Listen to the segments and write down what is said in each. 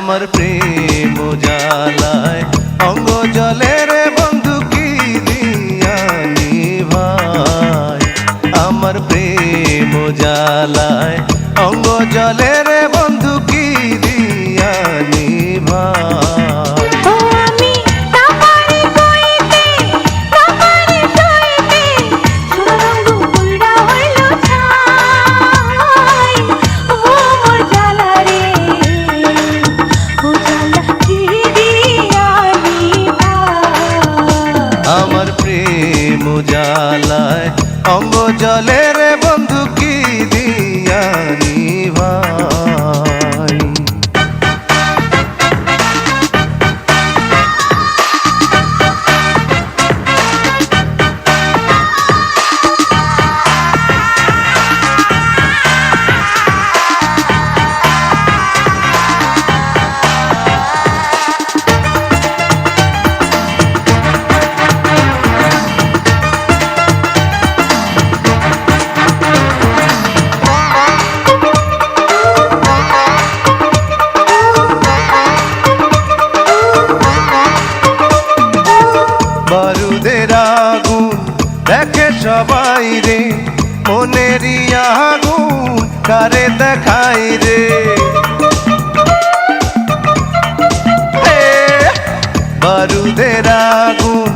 আমার প্রেম জ্বালায় অঙ্গ জলে রে বন্ধু কি দিয়ানি ভাই। আমার প্রেম জ্বালায় অঙ্গ জলে রে বন্ধু কি দিয়ানি ভাই। আমার প্রেম জ্বালায় অঙ্গ জলে রে বন্ধু কি দিয়ানি ভাই। বারুদের আগুন দেখে সবাই রে, মনেরই আগুন কারে দেখাই রে। বারুদের আগুন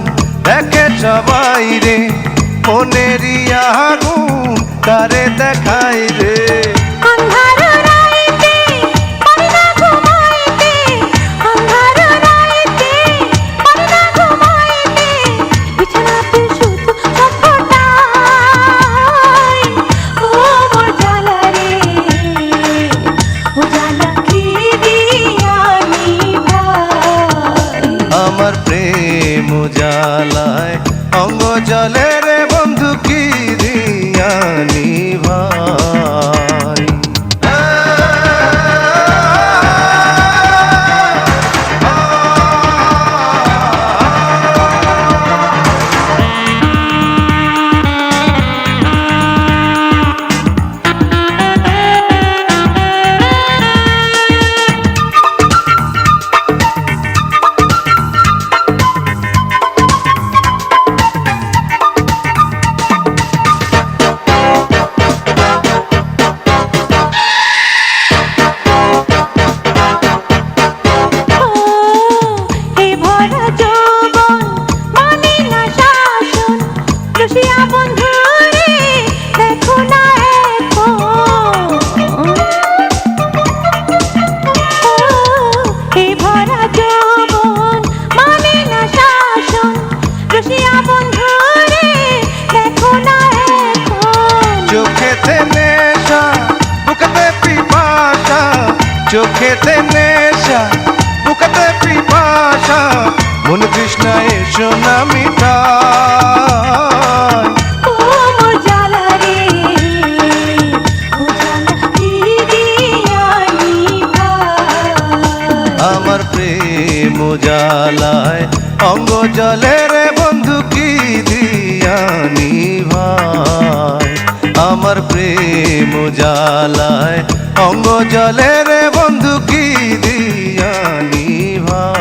দেখে সবাই রে, মনেরই আগুন কারে দেখাই রে। আমার প্রেম জ্বালায় অঙ্গ জলে রে বন্ধু কি দিয়ানি ভাই। চোখেতে নেশা বুকেতে পিপাসা, মন তৃষ্ণা এসো না মিটাই। আমার প্রেম জ্বালায় অঙ্গ জলে রে বন্ধু কি দিয়ানি ভাই। আমার প্রেম জ্বালায় অঙ্গ জলে রে বন্ধু কি দিয়ানি ভাই।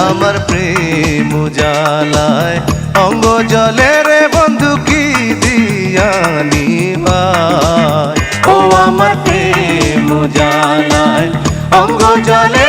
আমার প্রেম জ্বালায় অঙ্গ জলে রে বন্ধু কি দিয়ানি ভাই। ও আমার প্রেম জ্বালায় অঙ্গ জলে